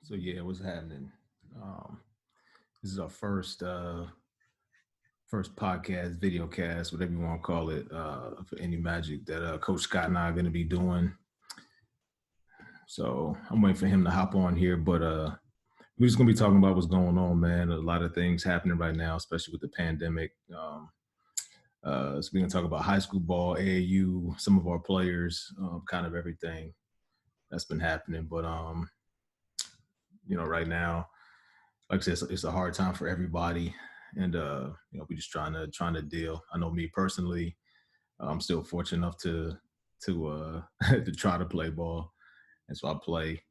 So yeah, what's happening? Um, this is our first podcast, video cast, whatever you want to call it, for Any Magic that Coach Scott and I are going to be doing. So I'm waiting for him to hop on here, but we're just gonna be talking about what's going on, man. A lot of things happening right now, especially with the pandemic. So we're gonna talk about high school ball, AAU, some of our players, kind of everything that's been happening. But right now, like I said, it's a hard time for everybody, and we're just trying to deal. I know me personally, I'm still fortunate enough to to try to play ball, and so I play.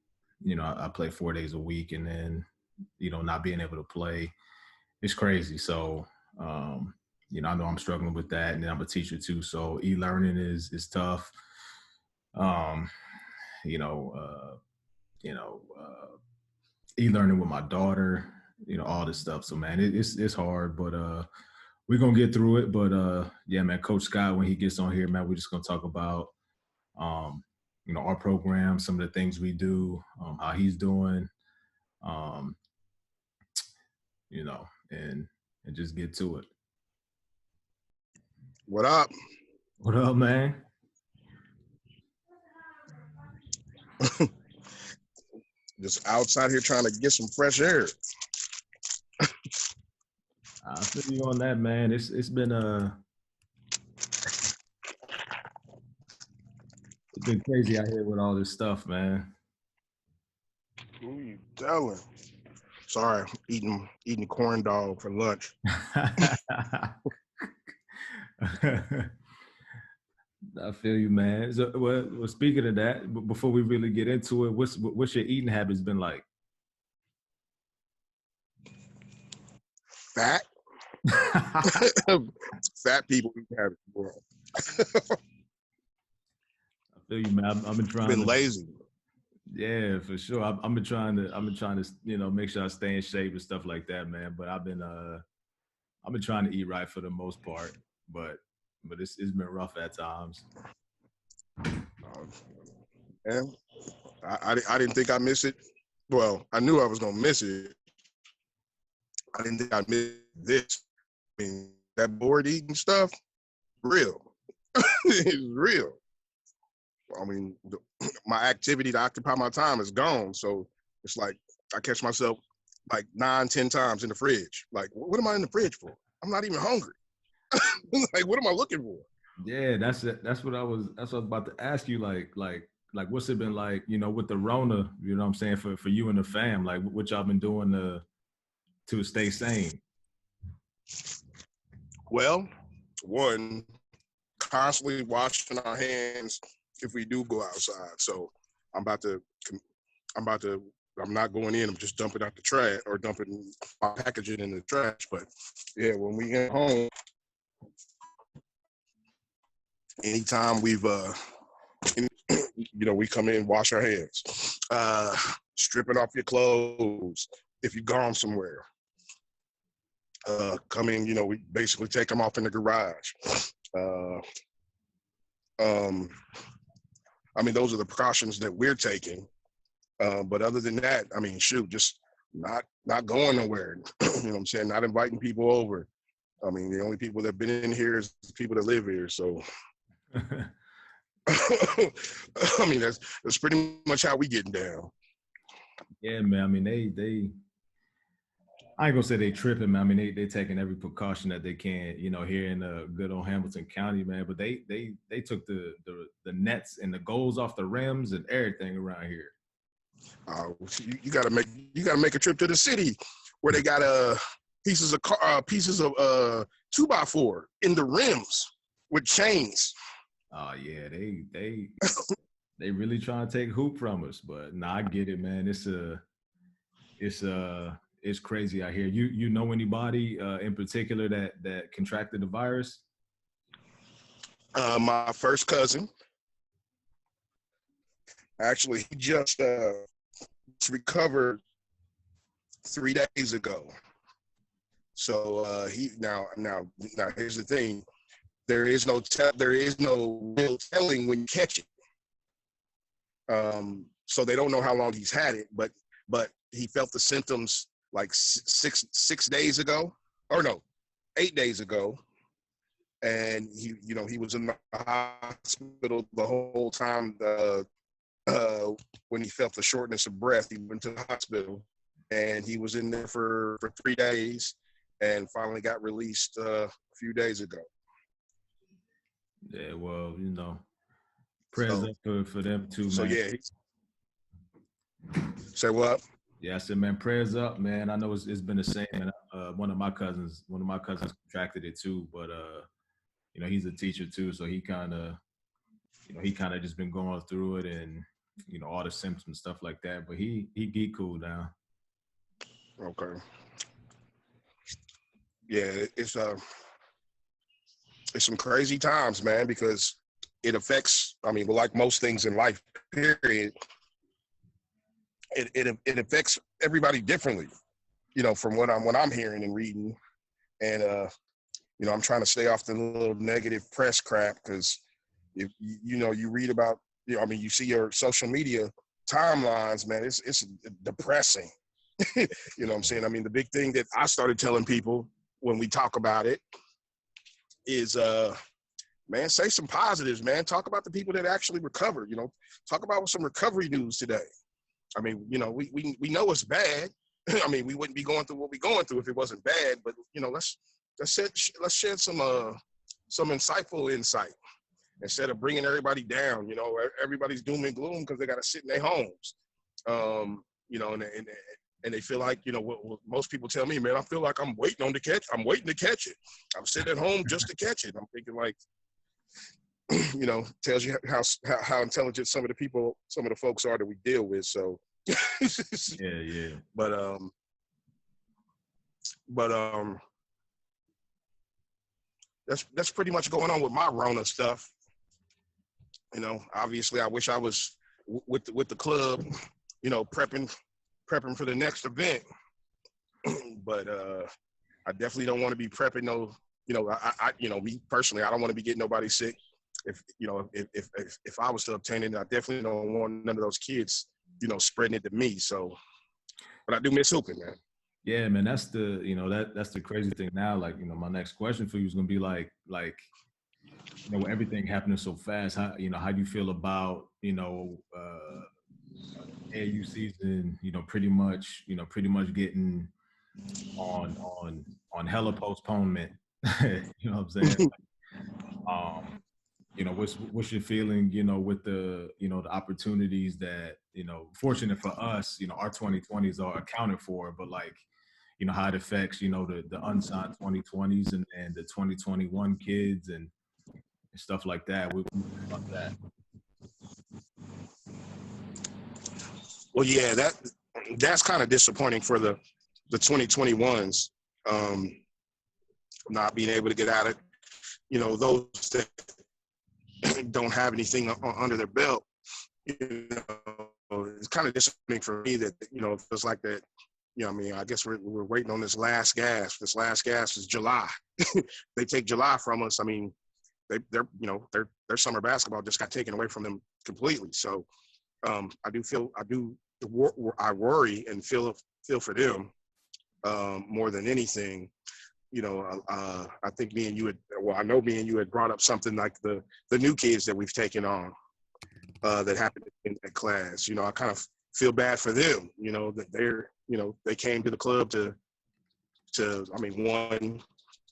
I play 4 days a week, and then not being able to play, it's crazy. So I know I'm struggling with that, and then I'm a teacher too. So e-learning is tough. Um, you know, uh, e-learning with my daughter, all this stuff. So man, it's hard, but we're gonna get through it. But yeah, man, Coach Scott, when he gets on here, man, we're just gonna talk about our program, some of the things we do, how he's doing, um, and just get to it. What up? What up, man? Just outside here trying to get some fresh air. I feel you on that, man. It's been crazy out here with all this stuff, man. Who you telling? Sorry, eating corn dog for lunch. I feel you, man. So, well, speaking of that, before we really get into it, what's your eating habits been like? Fat. Fat people eat habits. I feel you, man. I've been trying. Been lazy. Yeah, for sure. I've been trying to make sure I stay in shape and stuff like that, man. But I've been trying to eat right for the most part, but it's been rough at times. And I didn't think I missed it. Well, I knew I was gonna miss it. I didn't think I'd miss this. I mean, that bored eating stuff, real. It's real. I mean, my activity to occupy my time is gone. So it's like I catch myself like 9-10 times in the fridge. Like, what am I in the fridge for? I'm not even hungry. Like, what am I looking for? Yeah, that's it. That's what I was about to ask you. Like, what's it been like? With the Rona. You know what I'm saying, for you and the fam. Like, what y'all been doing to stay sane? Well, one, constantly washing our hands if we do go outside. So I'm not going in. I'm just dumping out the trash or dumping my packaging in the trash. But yeah, when we get home, anytime we come in, wash our hands, stripping off your clothes if you've gone somewhere. Come in, we basically take them off in the garage. I mean, those are the precautions that we're taking. But other than that, I mean, just not going nowhere. You know what I'm saying? Not inviting people over. I mean, the only people that have been in here is the people that live here. So, I mean, that's pretty much how we getting down. Yeah, man. I mean, they I ain't gonna say they tripping, man. I mean, they taking every precaution that they can, here in good old Hamilton County, man. But they took the nets and the goals off the rims and everything around here. You gotta make a trip to the city where they got pieces of 2x4 in the rims with chains. Oh yeah, they really trying to take hoop from us, but I get it, man. It's crazy out here. You know anybody in particular that contracted the virus? My first cousin, actually, he just recovered 3 days ago. So he now here's the thing: there is no real telling when you catch it. So they don't know how long he's had it, but he felt the symptoms like 6 days ago, or no, 8 days ago, and he was in the hospital the whole time. When he felt the shortness of breath, he went to the hospital, and he was in there for 3 days, and finally got released a few days ago. Yeah, well, prayers So, up for them too, so man. yeah. Say what? Yeah, I said, man, prayers up, man. I know it's been the same. And one of my cousins contracted it too, but he's a teacher too, so he kind of just been going through it, and all the symptoms, stuff like that. But he get cool now. Okay. Yeah, it's some crazy times, man, because it affects. I mean, well, like most things in life, period. It affects everybody differently. From what I'm hearing and reading, and I'm trying to stay off the little negative press crap, because if you read about, you see your social media timelines, man, it's depressing. You know what I'm saying? I mean, the big thing that I started telling people when we talk about it is, man, say some positives, man. Talk about the people that actually recovered. Talk about some recovery news today. I mean, we know it's bad. I mean, we wouldn't be going through what we're going through if it wasn't bad. But let's shed some insightful insight instead of bringing everybody down. Everybody's doom and gloom because they got to sit in their homes. And they feel like, what most people tell me, man, I feel like I'm waiting to catch it. I'm sitting at home just to catch it. I'm thinking, like, tells you how intelligent some of the folks are that we deal with. So yeah. But that's pretty much going on with my Rona stuff. Obviously I wish I was with the club, prepping for the next event. But I definitely don't want to be prepping me personally, I don't want to be getting nobody sick. If I was to obtain it, I definitely don't want none of those kids, spreading it to me. So, but I do miss hooping, man. Yeah, man, that's that's the crazy thing now. Like, my next question for you is gonna be like, with everything happening so fast, how do you feel about AAU season? Pretty much getting on hella postponement. You know what I'm saying? What's your feeling, with the opportunities that, fortunate for us, our 2020s are accounted for, but like, how it affects, the unsigned 2020s and the 2021 kids and stuff like that. What about that? Well, yeah, that's kind of disappointing for the 2021s, not being able to get out of, those that don't have anything under their belt. It's kind of disappointing for me that, it feels like that. I mean, I guess we're waiting on this last gas. This last gas is July. They take July from us. I mean, their summer basketball just got taken away from them completely. So I worry and feel for them more than anything. I think I know me and you had brought up something like the new kids that we've taken on that happened in that class. I kind of feel bad for them, that they came to the club to one,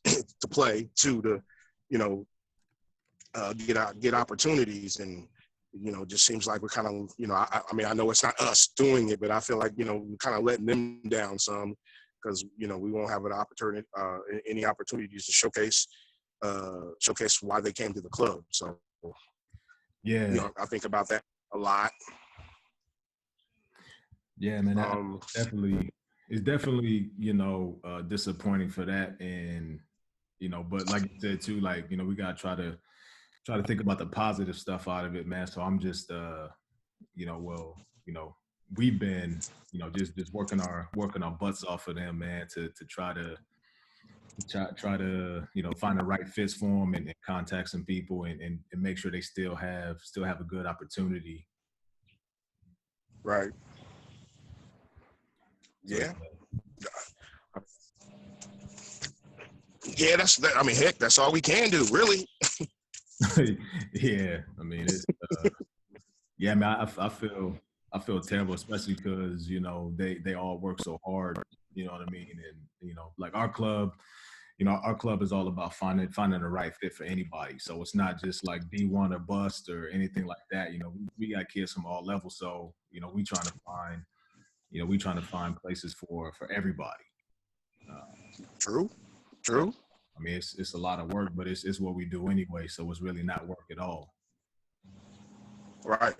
to play, two, to, get opportunities. And, just seems like we're kind of, I know it's not us doing it, but I feel like, we're kind of letting them down some, because, we won't have an opportunity, any opportunities to showcase why they came to the club. So, yeah, I think about that a lot. Yeah, man, it's definitely disappointing for that. And but like you said too, like, we gotta try to think about the positive stuff out of it, man. So I'm just we've been just working our butts off for them, man, to try to find the right fits for them, and contact some people, and make sure they still have a good opportunity. Right. So Yeah. Yeah, that's that. I mean, heck, that's all we can do, really. yeah, I mean it's yeah, man. I feel terrible, especially because they all work so hard. You know what I mean? And like our club is all about finding the right fit for anybody. So it's not just like D1 or bust or anything like that. We got kids from all levels. So we trying to find places for everybody. Uh, True, so true. I mean, it's a lot of work, but it's what we do anyway. So it's really not work at all. Right.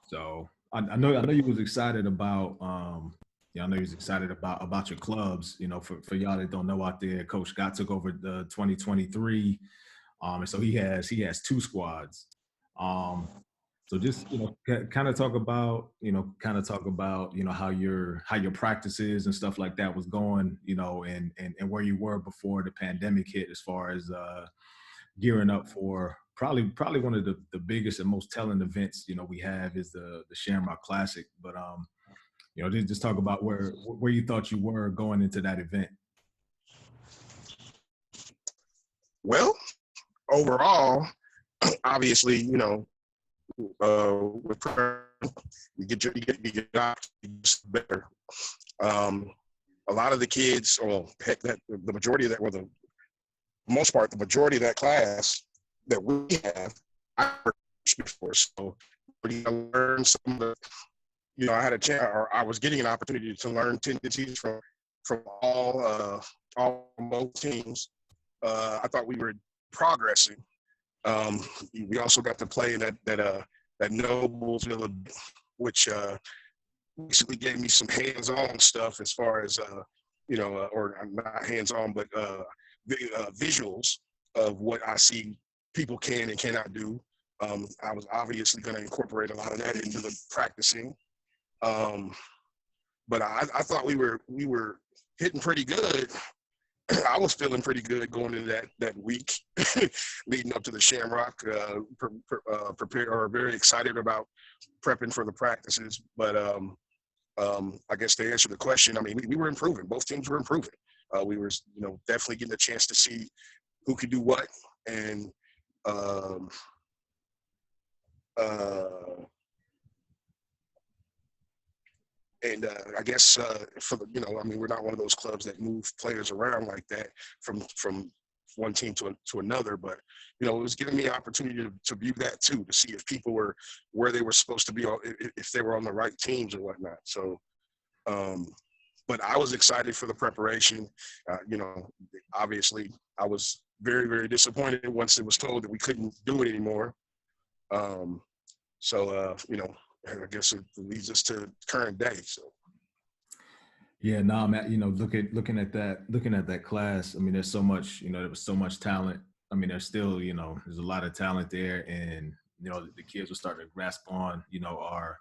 So I know you was excited about yeah, I know you was excited about your clubs. For y'all that don't know out there, Coach Scott took over the 2023, and so he has two squads. Um, so just kind of talk about how your practices and stuff like that was going, and where you were before the pandemic hit, as far as gearing up for probably one of the biggest and most telling events we have is the Shamrock Classic. But just talk about where you thought you were going into that event. Well, overall, obviously, with you get better. Um, a lot of the kids, or heck, that the majority of that, or the most part, the majority of that class that we have, I coached before, so I learned some of the. I had a chance, or I was getting an opportunity to learn tendencies from all both teams. I thought we were progressing. We also got to play in that Noblesville, which basically gave me some hands-on stuff as far as or not hands-on, but visuals of what I see people can and cannot do. I was obviously going to incorporate a lot of that into the practicing. But I thought we were hitting pretty good. I was feeling pretty good going into that week leading up to the Shamrock. Prepared or very excited about prepping for the practices. But I guess to answer the question, I mean, we were improving. Both teams were improving. We were, definitely getting a chance to see who could do what, and um, uh, And I guess for the, I mean, we're not one of those clubs that move players around like that from one team to another. But it was giving me an opportunity to view that too, to see if people were where they were supposed to be, if they were on the right teams or whatnot. So, but I was excited for the preparation. Obviously, I was very, very disappointed once it was told that we couldn't do it anymore. Um, I guess it leads us to current day. So Yeah, no, man. Looking at that class. I mean, there's so much. There was so much talent. I mean, there's a lot of talent there, and the kids will start to grasp on our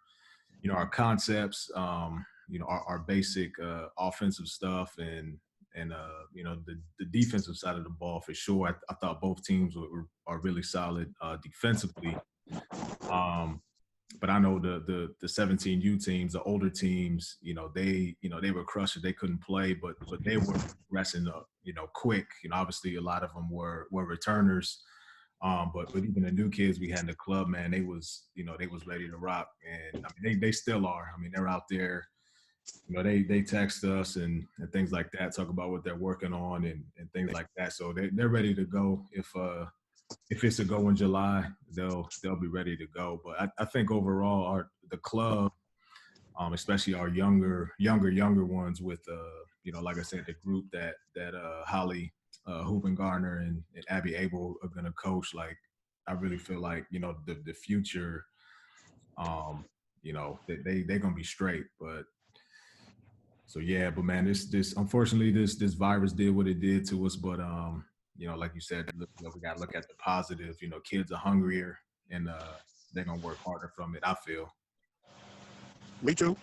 concepts. Our basic offensive stuff, and the defensive side of the ball for sure. I thought both teams are really solid defensively. Um, but I know the 17U teams, the older teams, they were crushed. They couldn't play, but they were progressing up, quick. Obviously a lot of them were returners. But even the new kids we had in the club, man, they was ready to rock, and I mean they still are. I mean they're out there. They text us and things like that, talk about what they're working on and things like that. So they're ready to go. If it's a go in July, they'll be ready to go. But I think overall, the club, especially our younger ones, with like I said, the group that Holly Hoopengarner and Abby Abel are gonna coach. Like I really feel like the future, they're gonna be straight. But so yeah, but man, this unfortunately this virus did what it did to us. But like you said, we gotta look at the positive. Kids are hungrier and they're gonna work harder from it, I feel. me too.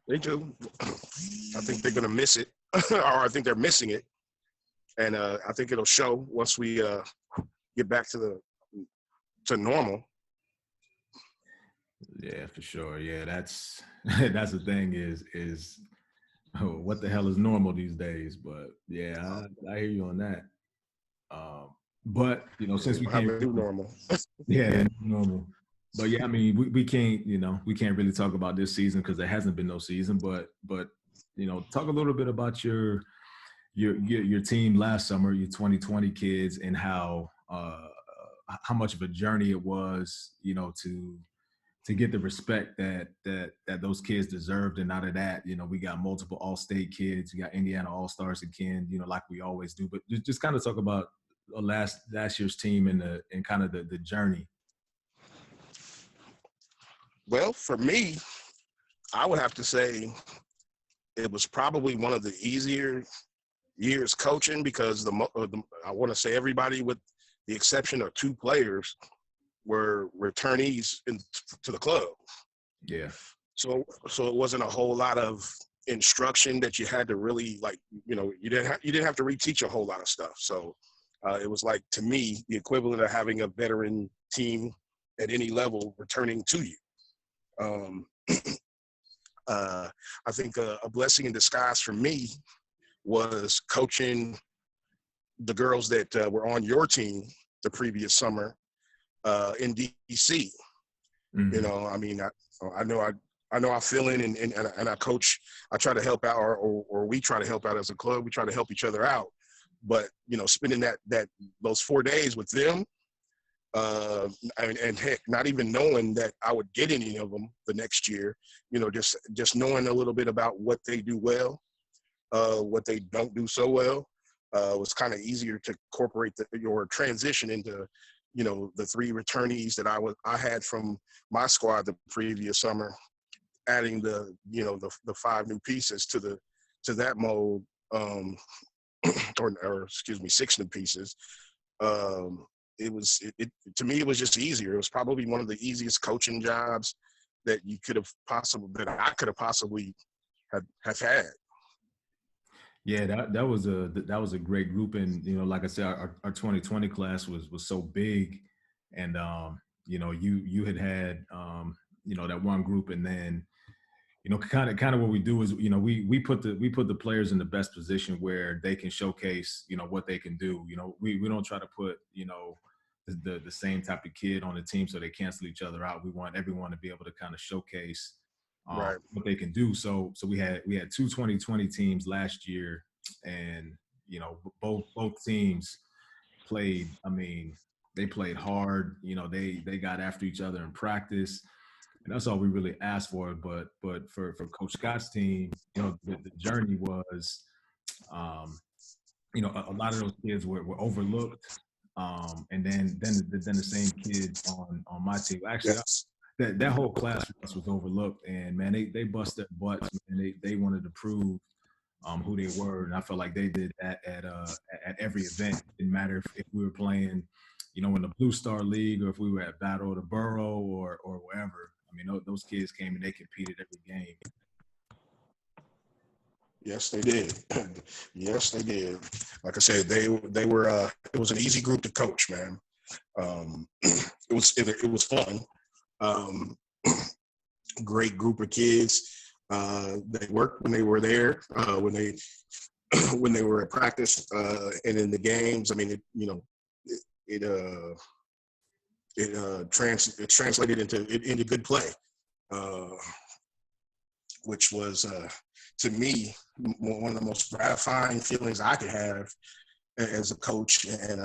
Me too. I think they're gonna miss it, or I think they're missing it, and I think it'll show once we get back to normal. Yeah, for sure. Yeah, that's that's the thing is oh, what the hell is normal these days? But yeah, I hear you on that. Um, but since we We'll have can't a new normal. yeah, the new normal. But yeah, I mean, we can't, we can't really talk about this season because there hasn't been no season. But talk a little bit about your team last summer, your 2020 kids, and how much of a journey it was, to get the respect that those kids deserved. And out of that, we got multiple all-state kids. You got Indiana all-stars again, like we always do. But just kind of talk about last year's team and kind of the journey. Well, for me, I would have to say it was probably one of the easier years coaching because I want to say everybody, with the exception of two players, were returnees to the club. Yeah. So it wasn't a whole lot of instruction that you had to really, like, you didn't have to reteach a whole lot of stuff. So it was, like, to me, the equivalent of having a veteran team at any level returning to you. Um, I think a blessing in disguise for me was coaching the girls that were on your team the previous summer in DC. Hmm. I mean, I know I fill in and I coach. I try to help out, or we try to help out as a club. We try to help each other out. But spending those 4 days with them, and heck, not even knowing that I would get any of them the next year, just knowing a little bit about what they do well, what they don't do so well, was kind of easier to incorporate your transition into, the three returnees that I had from my squad the previous summer, adding the five new pieces to that mold, or excuse me, six new pieces. Um, it to me, it was just easier. It was probably one of the easiest coaching jobs that I could have possibly have had. Yeah, that was a great group. And like I said, our 2020 class was so big. And you had that one group. And then kind of what we do is, we put the players in the best position where they can showcase, what they can do. We don't try to put, the same type of kid on the team so they cancel each other out. We want everyone to be able to kind of showcase Right. what they can do. So we had two 2020 teams last year, and both teams played. I mean, they played hard. They got after each other in practice, and that's all we really asked for. But for Coach Scott's team, the journey was, um, a lot of those kids were overlooked. And then the same kids on my team. Actually, Yes. that whole class for us was overlooked, and man, they bust their butts, man. They wanted to prove who they were, and I felt like they did that at every event. It didn't matter if we were playing, in the Blue Star League, or if we were at Battle of the Borough, or wherever. I mean, those kids came and they competed every game. Yes, they did. Yes, they did. Like I said, they were. It was an easy group to coach, man. It was fun. Um, Great group of kids. They worked when they were there. When they when they were at practice and in the games. I mean, it it it translated into good play, uh, which was, to me, one of the most gratifying feelings I could have as a coach and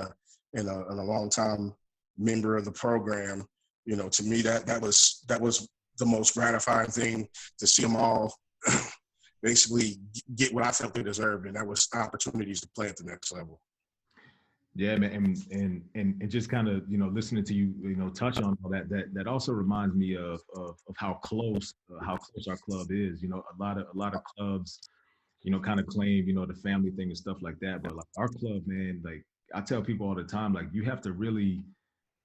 a long time member of the program. To me, that was the most gratifying thing, to see them all basically get what I felt they deserved, and that was opportunities to play at the next level. Yeah, man, and just kind of listening to you touch on all that also reminds me of how close our club is. A lot of clubs kind of claim the family thing and stuff like that, but like our club, man, like I tell people all the time, like you have to really,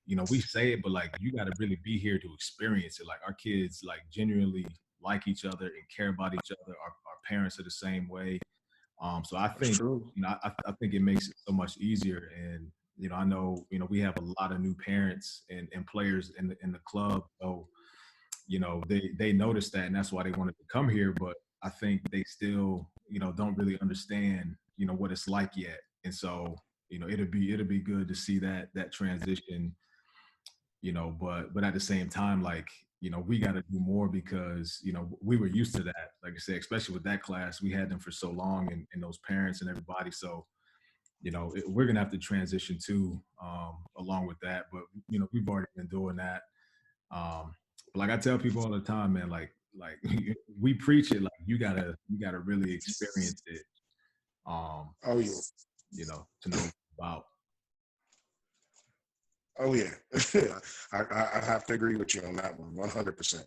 we say it, but like you got to really be here to experience it. Like our kids like genuinely like each other and care about each other. Our parents are the same way. So I That's think, true. I think it makes it so much easier. And, I know, we have a lot of new parents and players in the club. So, they noticed that, and that's why they wanted to come here. But I think they still, don't really understand, what it's like yet. And so, it'll be good to see that transition, but at the same time, like, we got to do more because, we were used to that. Like I said, especially with that class, we had them for so long, and those parents and everybody. So, we're gonna have to transition too, along with that. But we've already been doing that. But like I tell people all the time, man, like we preach it, like you gotta really experience it, um, Oh yeah. to know about. Oh yeah. I have to agree with you on that one, 100%.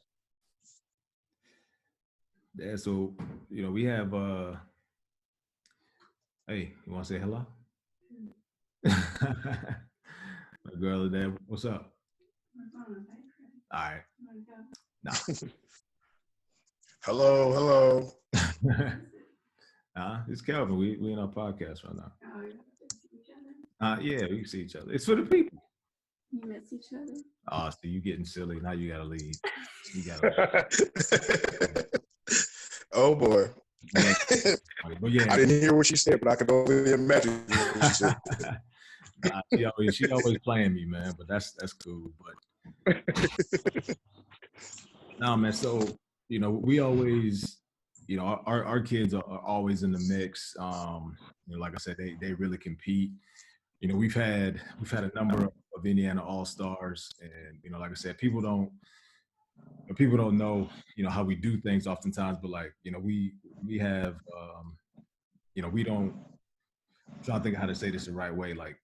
Yeah, so we have hey, you wanna say hello? My girl there, what's up? All right. Nah. Hello, hello. It's Kelvin. We in our podcast right now. Yeah, we can see each other. It's for the people. You miss each other. Oh, so you getting silly. Now you gotta leave. You gotta Oh boy. But yeah. I didn't hear what she said, but I could only imagine what she said. Nah, she always playing me, man, but that's cool. But no, man, so we always, our kids are always in the mix. Like I said, they really compete. We've had a number of Indiana All-Stars, and like I said, people don't know how we do things oftentimes, but like we have we don't, I'm trying to think of how to say this the right way. Like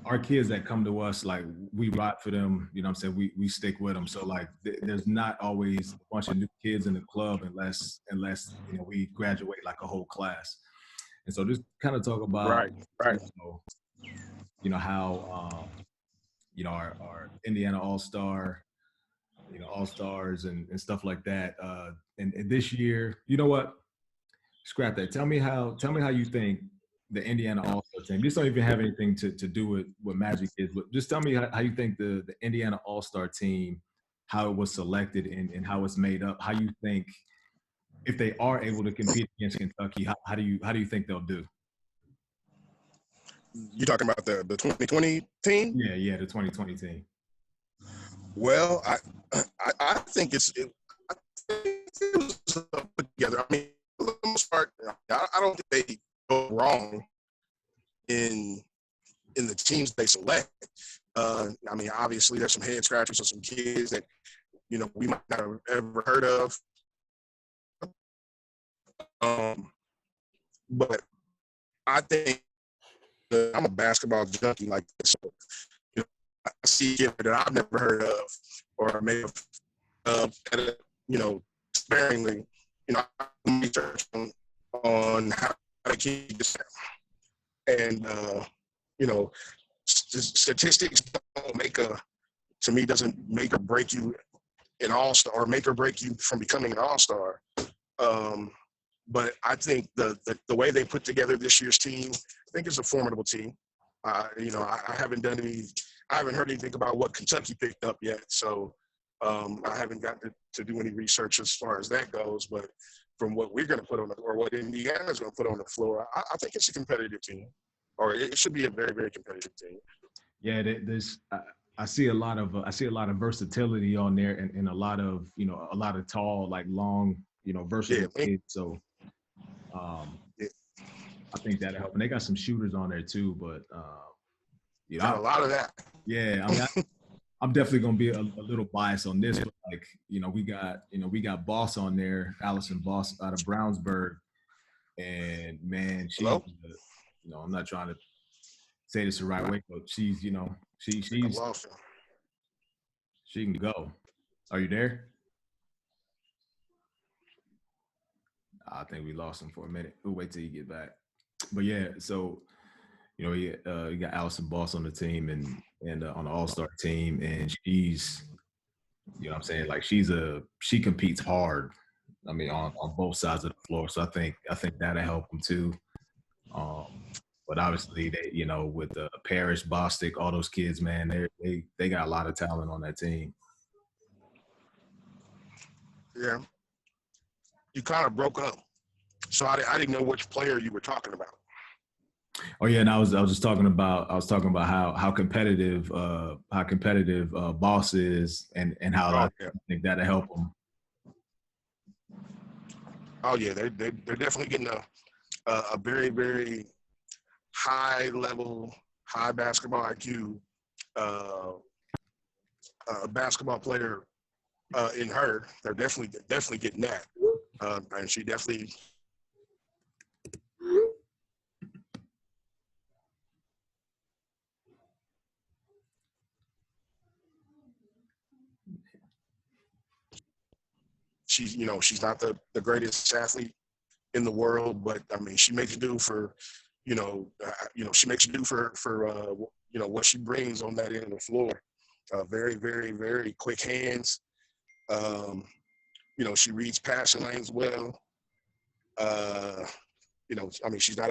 our kids that come to us, like we ride for them, what I'm saying, we stick with them. So like there's not always a bunch of new kids in the club unless we graduate like a whole class. And so just kind of talk about right. How our Indiana All-Star, All-Stars and stuff like that. And this year, you know what? Scrap that. Tell me how you think the Indiana All-Star team. This don't even have anything to do with what Magic is, but just tell me how you think the Indiana All-Star team, how it was selected and how it's made up. How you think, if they are able to compete against Kentucky, how do you think they'll do? You talking about the 2020 team? Yeah, the 2020 team. Well, I think it was put together. I mean, for the most part, I don't think they go wrong in the teams they select. I mean, obviously, there's some head scratchers or some kids that we might not have ever heard of. But I think I'm a basketball junkie like this. So, I see a kid that I've never heard of, or may have, sparingly, research on how to keep this down. And, statistics doesn't make or break you an all-star or make or break you from becoming an all-star. But I think the way they put together this year's team, I think it's a formidable team. I haven't heard anything about what Kentucky picked up yet, so I haven't gotten to do any research as far as that goes. But from what we're going to put on or what Indiana's going to put on the floor, I think it's a competitive team, or it should be a very, very competitive team. Yeah, I see a lot of versatility on there, and a lot of tall, like long, versatile kids. So I think that'll help. And they got some shooters on there too, but got a lot of that. Yeah, I mean, I'm definitely gonna be a little biased on this. But like, we got Boss on there, Allison Boss out of Brownsburg, and man, she's I'm not trying to say this the right way, but she's she can go. Are you there? I think we lost him for a minute. We'll wait till you get back. But yeah, so you got Allison Boss on the team and on the All-Star team, and she's, what I'm saying, like she competes hard. I mean, on both sides of the floor. So I think that'll help them too. But obviously they, with Parrish, Bostic, all those kids, man, they got a lot of talent on that team. Yeah, you kind of broke up, so I didn't know which player you were talking about. Oh yeah, and I was just talking about how competitive Boss is, and how I Oh yeah, think that'll help him. oh yeah, they're definitely getting a very very high level, high basketball IQ uh, basketball player in her. They're definitely getting that, and she definitely. She's not the greatest athlete in the world, but I mean, she makes do for, she makes do for what she brings on that end of the floor. Very, very, very quick hands. Um, she reads passing lanes well. Uh, I mean, she's not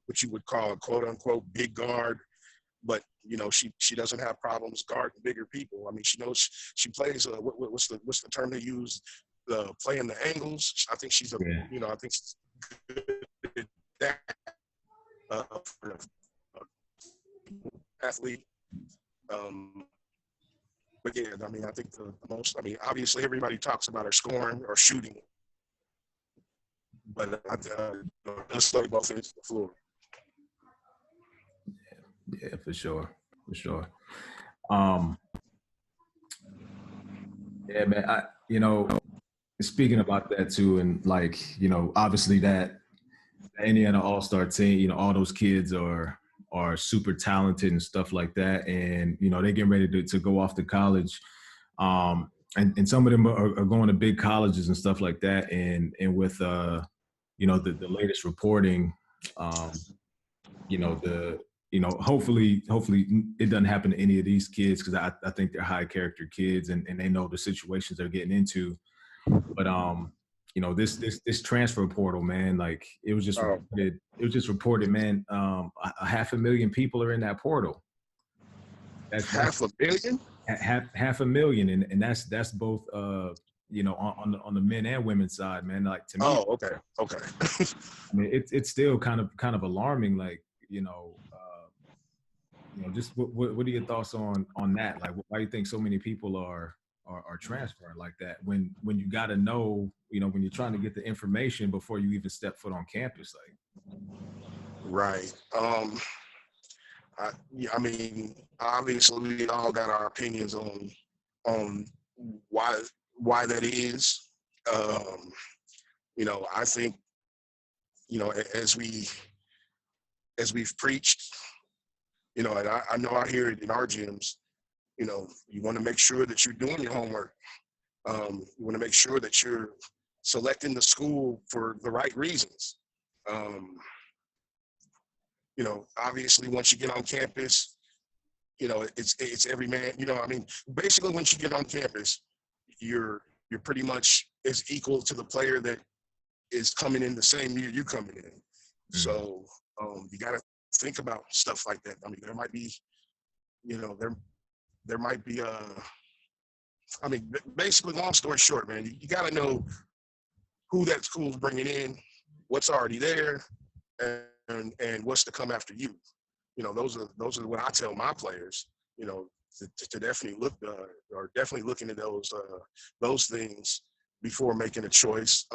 what you would call a quote unquote big guard, but she doesn't have problems guarding bigger people. I mean, she knows she plays. What's the term they use? Playing the angles. I think she's a Yeah, I think she's good at that for an athlete. Um, but yeah, I mean, I think the most. I mean, obviously everybody talks about her scoring or shooting, but let's play both ends of the floor. yeah, for sure, for sure. Um, yeah, man. Speaking about that too, and like obviously that Indiana All Star team, all those kids are super talented and stuff like that, and they're getting ready to go off to college. And some of them are going to big colleges and stuff like that. And with the latest reporting, um, the hopefully it doesn't happen to any of these kids, because I think they're high character kids, and they know the situations they're getting into. But this transfer portal, man, like Um, it was just reported, man. A 500,000 people are in that portal. That's half a billion. half a million, and that's both on the men and women's side, man. Like, to me, Oh, okay, okay. I mean, it's still kind of alarming, like, just what are your thoughts on that? Like, why do you think so many people are transferring like that, when you got to know, when you're trying to get the information before you even step foot on campus, like. Right. Yeah, I mean, obviously, we all got our opinions on why that is. Um, I think as we've preached, and I know I hear it in our gyms. You want to make sure that you're doing your homework. You want to make sure that you're selecting the school for the right reasons. Um, obviously, once you get on campus, it's every man. I mean, basically, once you get on campus, you're you're pretty much as equal to the player that is coming in the same year you coming in. Mm. So you got to think about stuff like that. I mean, there might be, there might be I mean, basically, long story short, man, you got to know who that school's bringing in, what's already there, and what's to come after you. Those are what I tell my players. To definitely look or definitely look into those things before making a choice.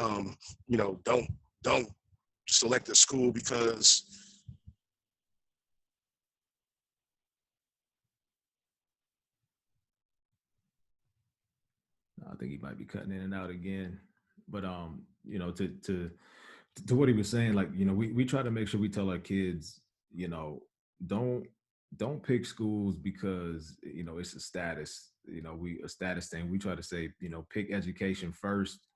Don't select a school because. I think he might be cutting in and out again. But to what he was saying, like, we try to make sure we tell our kids, you know, don't don't pick schools because it's a status, we a status thing. We try to say, pick education first,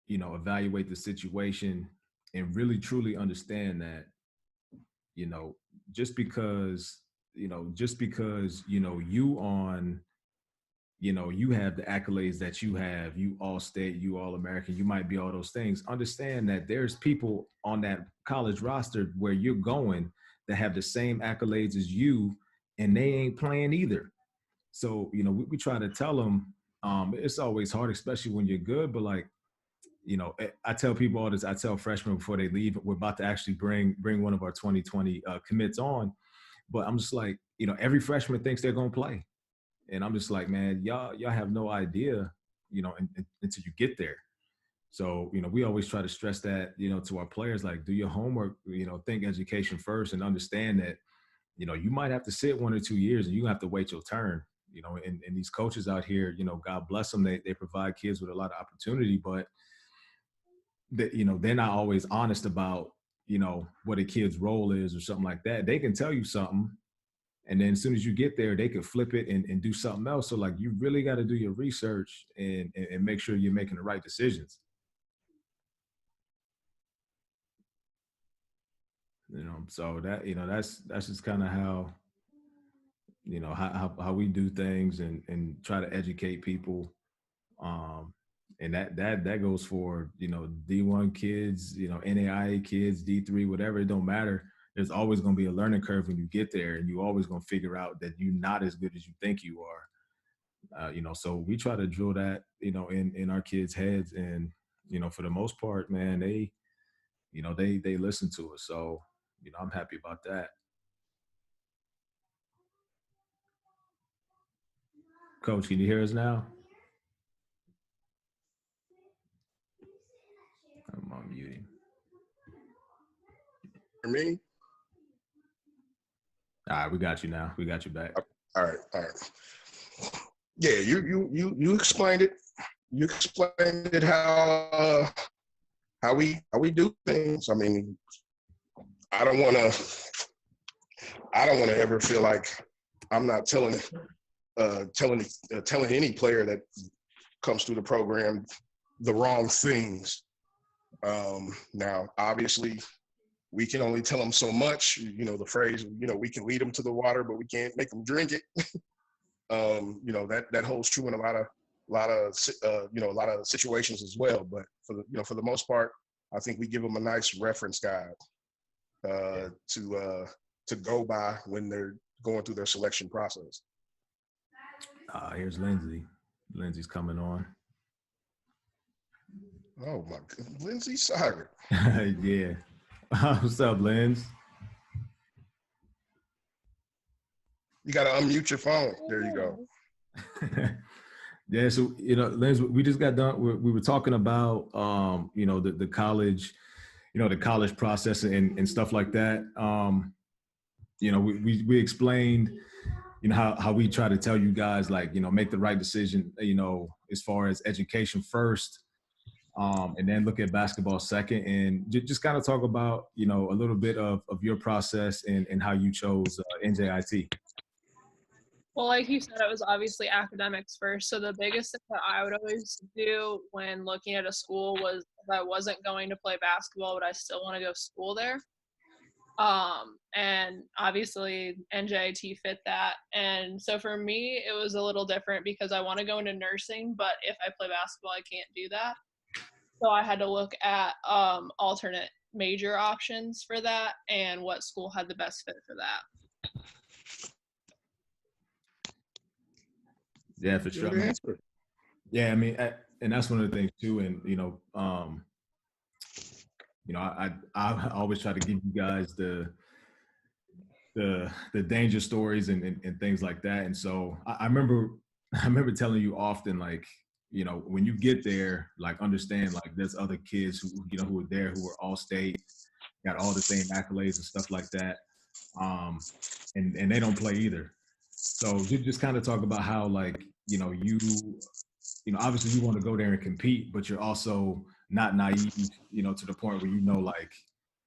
evaluate the situation, and really truly understand that, you know, just because, you on you have the accolades that you have, you all state, you all American, you might be all those things. Understand that there's people on that college roster where you're going that have the same accolades as you, and they ain't playing either. So, we try to tell them, it's always hard, especially when you're good. But like, I tell people all this. I tell freshmen before they leave, we're about to actually bring one of our 2020 commits on. But I'm just like, every freshman thinks they're gonna play, and I'm just like, man, y'all have no idea, until you get there. So, we always try to stress that, to our players, like, do your homework, think education first, and understand that, you might have to sit 1 or 2 years and you have to wait your turn. And these coaches out here, God bless them, they provide kids with a lot of opportunity, but they're not always honest about, what a kid's role is or something like that. They can tell you something, and then as soon as you get there, they could flip it and do something else. So like, you really got to do your research and make sure you're making the right decisions. So that's just kind of how, how we do things and try to educate people. And that goes for, D1 kids, NAIA kids, D3, whatever. It don't matter. There's always going to be a learning curve when you get there, and you always going to figure out that you're not as good as you think you are. So we try to drill that, in our kids' heads, and for the most part, man, they listen to us. So I'm happy about that. Coach, can you hear us now? I'm on muting. For me, All right, we got you now. We got you back. all right. Yeah, you explained it. You explained it how we do things. I mean, I don't want to ever feel like I'm not telling any player that comes through the program the wrong things. Now, obviously, we can only tell them so much. The phrase, we can lead them to the water, but we can't make them drink it. That holds true in a lot of situations as well. But for the most part, I think we give them a nice reference guide to go by when they're going through their selection process. Here's Lindsay. Lindsay's coming on. Oh my God, Lindsay Cyrus. Yeah. What's up, Linz? You got to unmute your phone. There you go. Yeah, so Linz, we just got done. We were talking about the college, the college process and stuff like that. We explained how we try to tell you guys, like, make the right decision, as far as education first, and then look at basketball second, and just kind of talk about a little bit of your process and how you chose NJIT. Well, like you said, it was obviously academics first. So the biggest thing that I would always do when looking at a school was, if I wasn't going to play basketball, would I still want to go to school there? And obviously NJIT fit that. And so for me, it was a little different because I want to go into nursing, but if I play basketball, I can't do that. So I had to look at alternate major options for that and what school had the best fit for that. Yeah, for sure. Man. Yeah, I mean, and that's one of the things too. And I always try to give you guys the danger stories and things like that. And so I remember telling you often, like, when you get there, like, understand, like, there's other kids who who are there, who are all state, got all the same accolades and stuff like that, and they don't play either. So just kind of talk about how, like, you obviously you want to go there and compete, but you're also not naive, to the point where, like,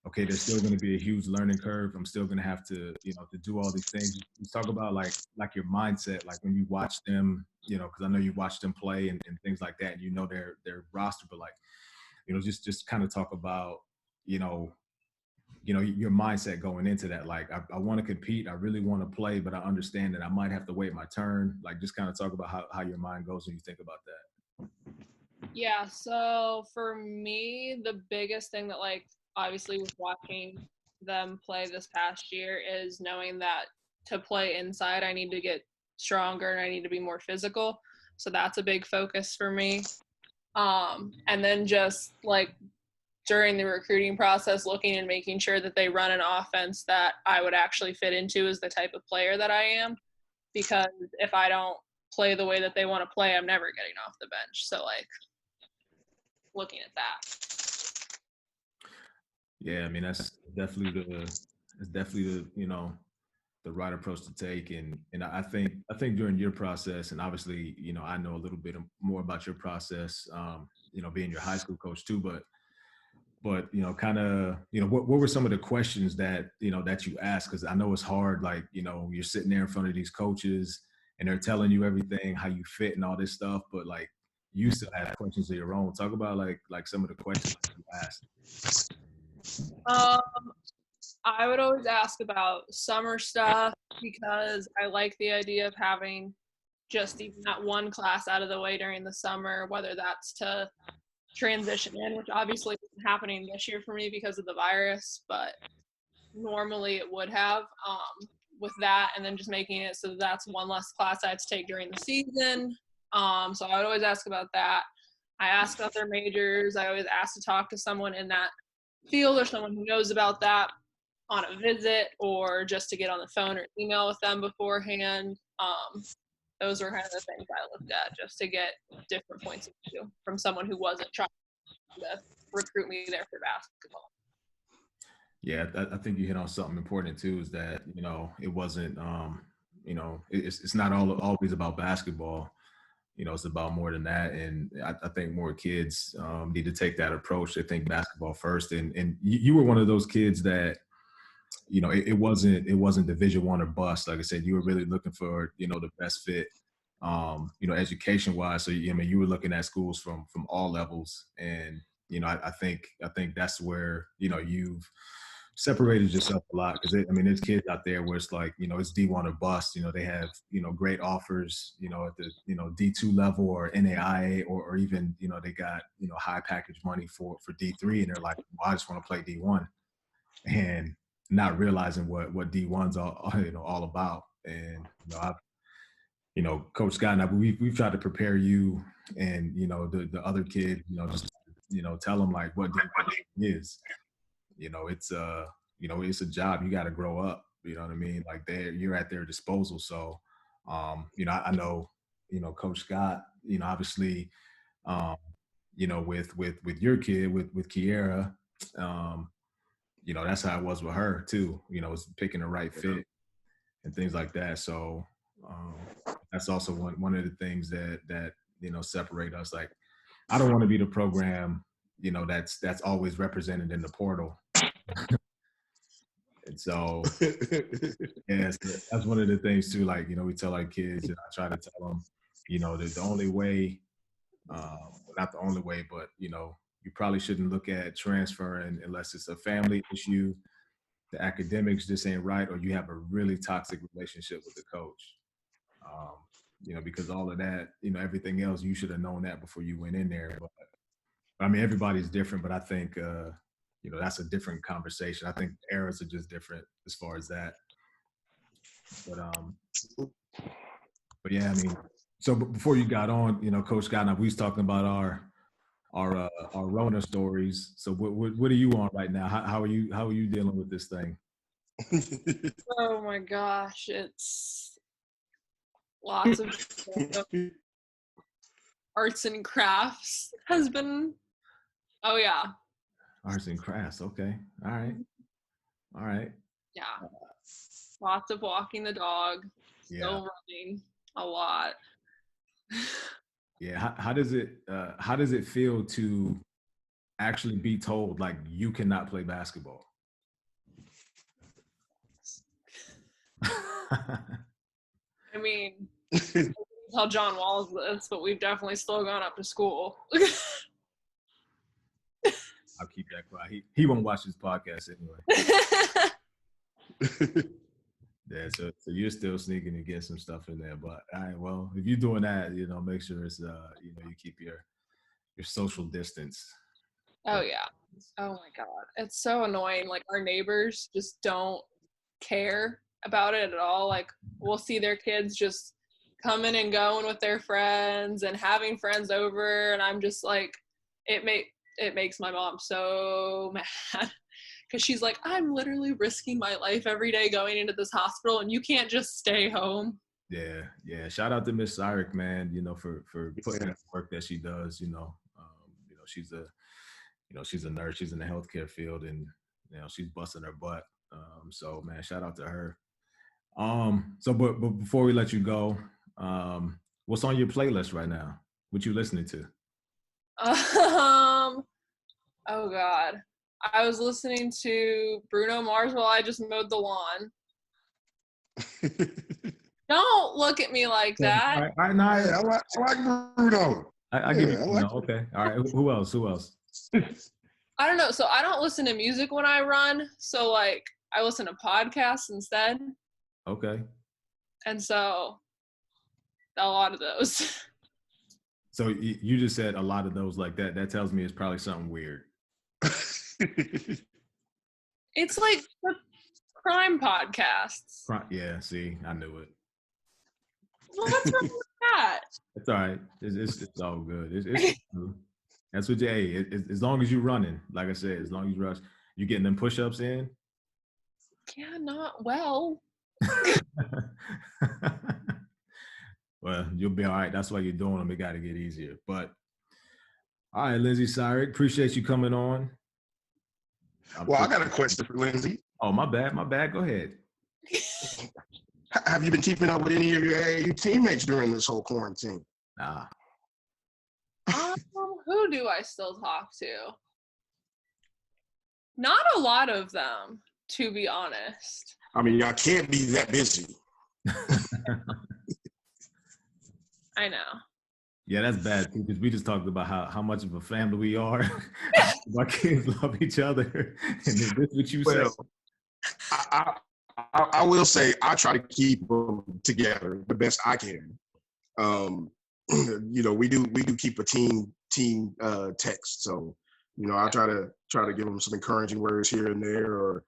okay, there's still going to be a huge learning curve. I'm still going to have to, to do all these things. You talk about like your mindset, like when you watch them, because I know you watch them play and things like that, and their roster, but like, just kind of talk about, your mindset going into that. Like, I want to compete. I really want to play, but I understand that I might have to wait my turn. Like, just kind of talk about how your mind goes when you think about that. Yeah. So for me, the biggest thing that, like, obviously with watching them play this past year is knowing that to play inside, I need to get stronger and I need to be more physical. So that's a big focus for me. And then just like during the recruiting process, looking and making sure that they run an offense that I would actually fit into as the type of player that I am. Because if I don't play the way that they want to play, I'm never getting off the bench. So like looking at that. Yeah, I mean that's definitely the the right approach to take, and I think during your process, and obviously I know a little bit more about your process, being your high school coach too, but kind of what were some of the questions that that you asked? Because I know it's hard, like you're sitting there in front of these coaches and they're telling you everything, how you fit and all this stuff, but like you still have questions of your own. Talk about like some of the questions that you asked. Um, I would always ask about summer stuff because I like the idea of having just even that one class out of the way during the summer, whether that's to transition in, which obviously isn't happening this year for me because of the virus, but normally it would have, with that, and then just making it so that's one less class I had to take during the season. So I would always ask about that. I ask about their majors. I always ask to talk to someone in that field or someone who knows about that on a visit or just to get on the phone or email with them beforehand. Those were kind of the things I looked at just to get different points of view from someone who wasn't trying to recruit me there for basketball. Yeah, I think you hit on something important too. Is that it wasn't it's not always about basketball. It's about more than that, and I think more kids need to take that approach. They think basketball first, and you were one of those kids that it wasn't Division I or bust. Like I said, you were really looking for the best fit, education wise. So I mean, you were looking at schools from all levels, and I think that's where you've separated yourself a lot, because I mean there's kids out there where it's like it's D1 or bust. They have great offers at the D2 level or NAIA, or even they got high package money for D3, and they're like, well, I just want to play D1, and not realizing what D1's all about. And I've Coach Scott and I, we've tried to prepare you and the other kid, just tell them like what D1 is. It's a job. You got to grow up. You know what I mean? Like you're at their disposal. So I know Coach Scott, obviously, with your kid, with Kiera, that's how it was with her too. Was picking the right fit and things like that. So that's also one of the things that separate us. Like, I don't want to be the program that's always represented in the portal. And so, yeah, so that's one of the things too. Like, we tell our kids, and I try to tell them, the only way, not the only way, but you probably shouldn't look at transferring unless it's a family issue, the academics just ain't right, or you have a really toxic relationship with the coach. Because all of that, everything else, you should have known that before you went in there. But I mean, everybody's different, but I think, that's a different conversation. I think eras are just different as far as that. But yeah, I mean, so before you got on, Coach Scott and I, we was talking about our Rona stories. So what are you on right now? How are you dealing with this thing? Oh my gosh, it's lots of arts and crafts has been. Oh yeah. Arts and crafts. Okay. All right. Yeah. Lots of walking the dog. Yeah. Still running a lot. Yeah. How does it feel to actually be told like you cannot play basketball? I mean, tell John Walls this, but we've definitely still gone up to school. I'll keep that quiet. He won't watch this podcast anyway. Yeah, so you're still sneaking to get some stuff in there, but all right. Well, if you're doing that, make sure it's you keep your social distance. Oh yeah. Oh my god, it's so annoying. Like our neighbors just don't care about it at all. Like we'll see their kids just coming and going with their friends and having friends over, and I'm just like, it makes my mom so mad because she's like, I'm literally risking my life every day going into this hospital, and you can't just stay home. Yeah, yeah. Shout out to Miss Cyric, man. You know, for putting Yeah. in the work that she does. She's a she's a nurse. She's in the healthcare field, and she's busting her butt. So man, shout out to her. But before we let you go, what's on your playlist right now? What you listening to? Oh God, I was listening to Bruno Mars while I just mowed the lawn. Don't look at me like that. All right, now Yeah, I like Bruno. I give you I like okay. All right, who else? Who else? I don't know. So I don't listen to music when I run. So like I listen to podcasts instead. Okay. And so a lot of those. So you just said a lot of those like that. That tells me it's probably something weird. It's like the crime podcasts. Yeah, see, I knew it. What's wrong with that? It's all right. It's all good. It's true. That's what as long as you're running, like I said, as long as you getting them push-ups in. Yeah, not well. Well, you'll be all right. That's why you're doing them. It got to get easier. But all right, Lindsay Cyric, appreciate you coming on. Well, I got a question for Lindsay. Oh, my bad. Go ahead. Have you been keeping up with any of your AAU teammates during this whole quarantine? Nah. Who do I still talk to? Not a lot of them, to be honest. I mean, y'all can't be that busy. I know. Yeah, that's bad too, because we just talked about how much of a family we are. Our kids love each other, and this what you say. I will say I try to keep them together the best I can. We do keep a team text, so I try to give them some encouraging words here and there, or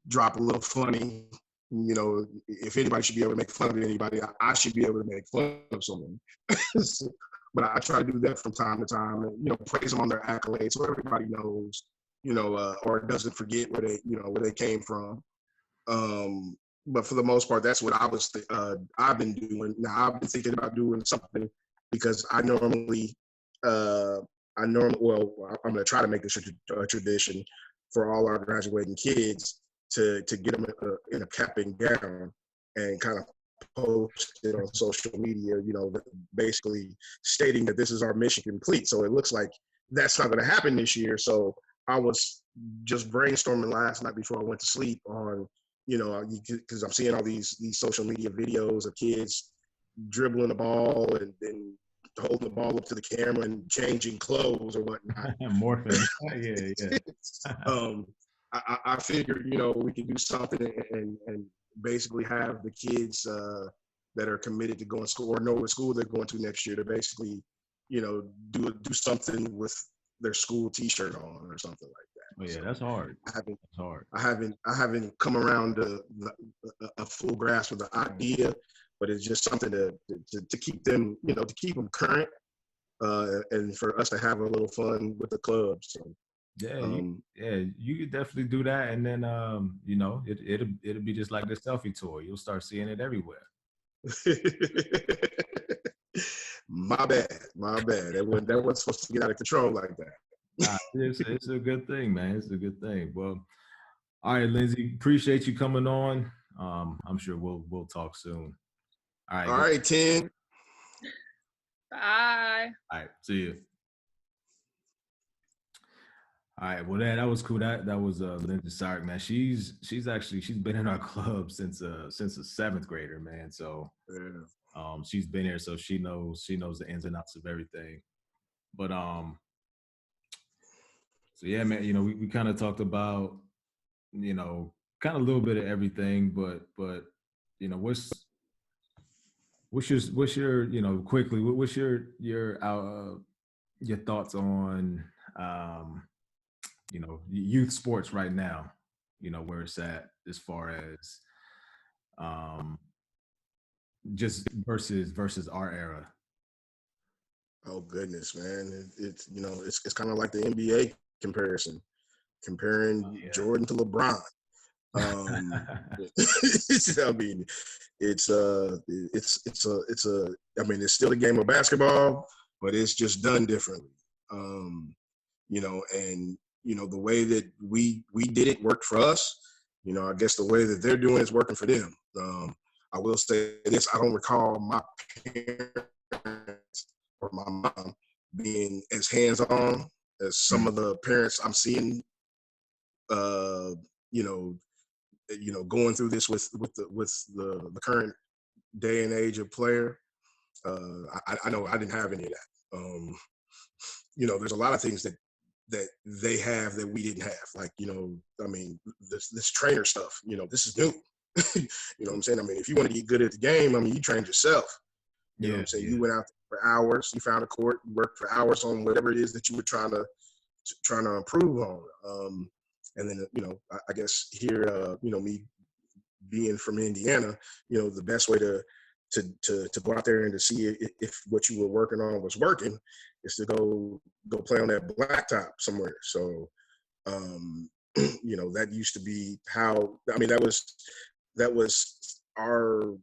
drop a little funny. If anybody should be able to make fun of anybody, I should be able to make fun of someone. But I try to do that from time to time, and praise them on their accolades so everybody knows, or doesn't forget where they came from. But for the most part, that's what I've been doing. Now I've been thinking about doing something because I'm going to try to make this a tradition for all our graduating kids to get them in a cap and gown and kind of post it on social media, basically stating that this is our mission complete. So it looks like that's not going to happen this year. So I was just brainstorming last night before I went to sleep on, because I'm seeing all these social media videos of kids dribbling the ball and then holding the ball up to the camera and changing clothes or whatnot. Morphing. Yeah. I figured, we could do something and basically have the kids that are committed to going to school or know what school they're going to next year to basically, do something with their school T-shirt on or something like that. Oh yeah, that's hard. I haven't come around to a full grasp of the idea, but it's just something to keep them, to keep them current, and for us to have a little fun with the club. So. Yeah, you could definitely do that, and then it'll be just like the selfie tour. You'll start seeing it everywhere. My bad. That wasn't supposed to get out of control like that. It's a good thing, man. It's a good thing. Well, all right, Lindsay, appreciate you coming on. I'm sure we'll talk soon. All right, Tim. Bye. All right, see you. All right, well, that was cool. That was Lindsay Cyric, man. She's been in our club since a 7th grader, man. So she's been here, so she knows the ins and outs of everything. But so yeah, man. We kind of talked about kind of a little bit of everything, but what's your quickly? What's your thoughts on youth sports right now, where it's at as far as, just versus our era. Oh goodness, man! It's kind of like the NBA comparison, comparing Yeah. Jordan to LeBron. I mean, I mean, it's still a game of basketball, but it's just done differently. And the way that we did it worked for us. I guess the way that they're doing it is working for them. I will say this: I don't recall my parents or my mom being as hands-on as some of the parents I'm seeing. Uh, you know, going through this with the current day and age of player. I know I didn't have any of that. There's a lot of things that they have that we didn't have. Like, I mean, this trainer stuff, this is new. You know what I'm saying? I mean, if you want to get good at the game, I mean, you trained yourself. You know what I'm saying? You went out for hours, you found a court, you worked for hours on whatever it is that you were trying to improve on. And then, I guess here, me being from Indiana, the best way to go out there and to see if what you were working on was working is to go play on that blacktop somewhere. So, that used to be how. I mean, that was our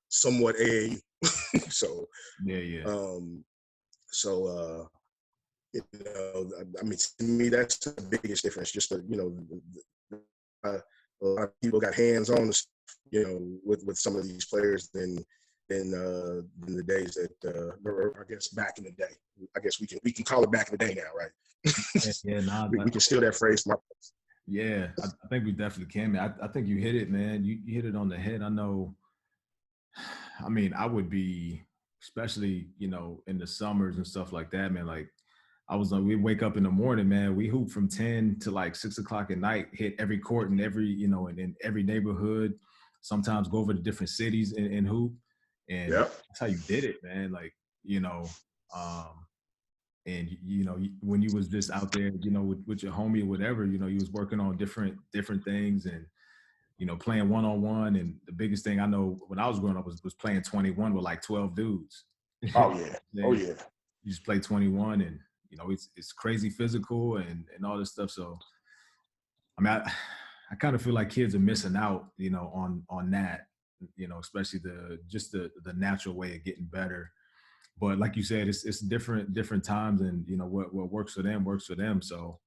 somewhat AAU. So Yeah. So I mean, to me, that's the biggest difference. Just a lot of people got hands on, with some of these players than the days that, or I guess back in the day. I guess we can call it back in the day now, right? Nah, we can steal that phrase. Yeah, I think we definitely can, man. I think you hit it, man. You hit it on the head. I know. I mean, I would be, especially in the summers and stuff like that, man. Like, we wake up in the morning, man. We hoop from 10 to like 6 o'clock at night, hit every court in every, in every neighborhood, sometimes go over to different cities and hoop. And Yep. that's how you did it, man. Like, and when you was just out there, with your homie or whatever, you was working on different things and, playing one-on-one. And the biggest thing I know when I was growing up was playing 21 with like 12 dudes. Oh yeah. Oh yeah. You just play 21 and, it's crazy physical and all this stuff. So, I mean, I kind of feel like kids are missing out, on that, especially the natural way of getting better. But like you said, it's different times, and what works for them. So,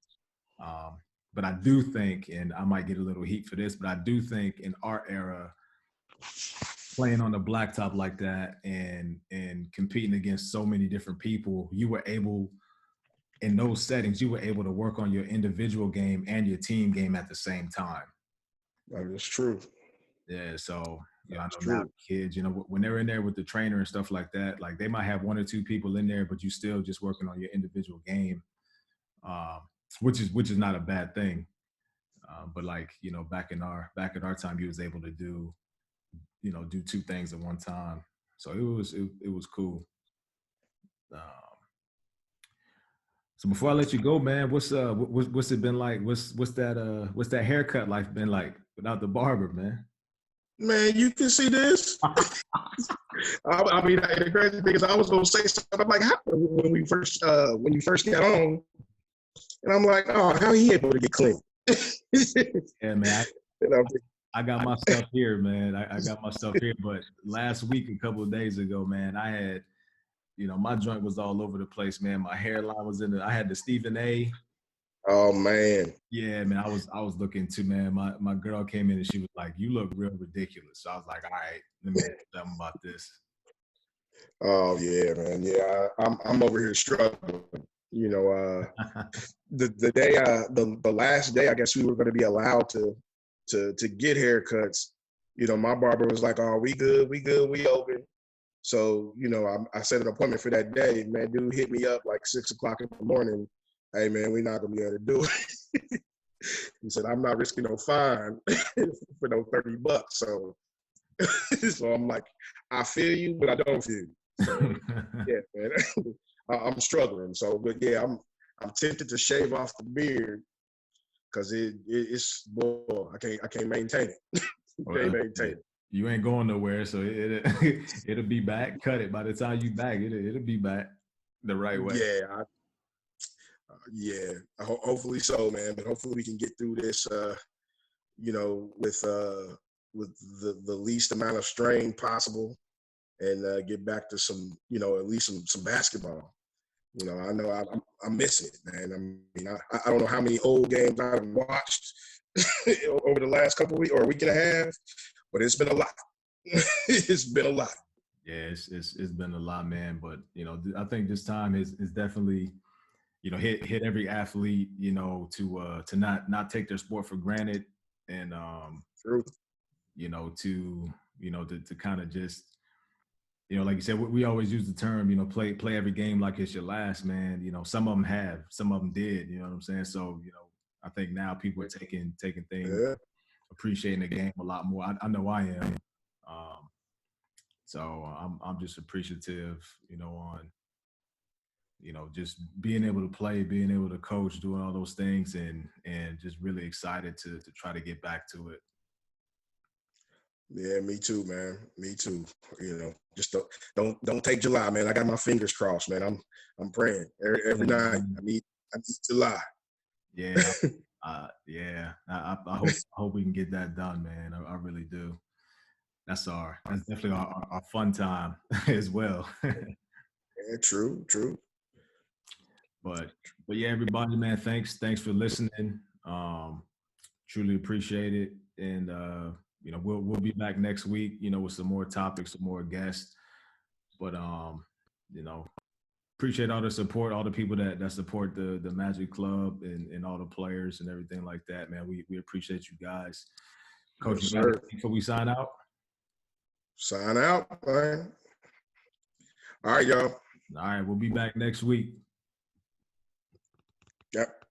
but I do think, and I might get a little heat for this, but I do think in our era, playing on the blacktop like that and competing against so many different people, you were able, in those settings, you were able to work on your individual game and your team game at the same time. That is true. Yeah, so I know That's now true. kids, when they're in there with the trainer and stuff like that, like they might have one or two people in there, but you still just working on your individual game, which is not a bad thing. But like back in our time, you was able to do two things at one time, so it was cool. So before I let you go, man, what's it been like? What's that haircut life been like without the barber, man? Man, you can see this. I mean, the crazy thing is, I was gonna say something. I'm like, when you first got on, and I'm like, oh, how he able to get clean? Yeah, man. I got my stuff here, man. I got my stuff here. But last week, a couple of days ago, man, I had, my joint was all over the place, man. My hairline was I had the Stephen A. Oh man. Yeah, man. I was looking too, man. My girl came in and she was like, "You look real ridiculous." So I was like, "All right, let me do something about this." Oh yeah, man. Yeah, I'm over here struggling. The day, the last day, I guess we were going to be allowed to get haircuts. My barber was like, "Oh, we good, we open." So I set an appointment for that day. Man, dude hit me up like 6 o'clock in the morning. Hey man, we're not gonna be able to do it. He said, "I'm not risking no fine for no $30." So, so I'm like, I feel you, but I don't feel you. So, yeah, man, I'm struggling. So, but yeah, I'm tempted to shave off the beard because it's boy, I can't maintain it. Can't maintain it. You ain't going nowhere, so it'll be back. Cut it. By the time you back, it'll be back the right way. Yeah, yeah. Hopefully so, man. But hopefully we can get through this, with the least amount of strain possible, and get back to some, at least some basketball. I know I miss it, man. I mean, I don't know how many old games I've watched over the last couple of weeks or a week and a half, but it's been a lot. It's been a lot. Yeah, it's been a lot, man. But I think this time is definitely hit every athlete, to not take their sport for granted, and True. to kind of just like you said, we always use the term, play every game like it's your last, man. Some of them have, some of them did, you know what I'm saying? So, I think now people are taking things, Yeah. appreciating the game a lot more. I know I am. So I'm just appreciative, on, just being able to play, being able to coach, doing all those things, and just really excited to try to get back to it. Yeah, me too, man. Me too. Just don't take July, man. I got my fingers crossed, man. I'm praying every night. I need July. Yeah, yeah. I hope we can get that done, man. I really do. That's definitely our fun time as well. Yeah, true. But yeah, everybody, man, thanks for listening. Truly appreciate it, and we'll be back next week, with some more topics, some more guests. But appreciate all the support, all the people that support the Magic Club, and all the players and everything like that, man. We appreciate you guys. Coach, Yes, you got sir. anything before we sign out? Sign out, man. All right, y'all. All right, we'll be back next week. Yep.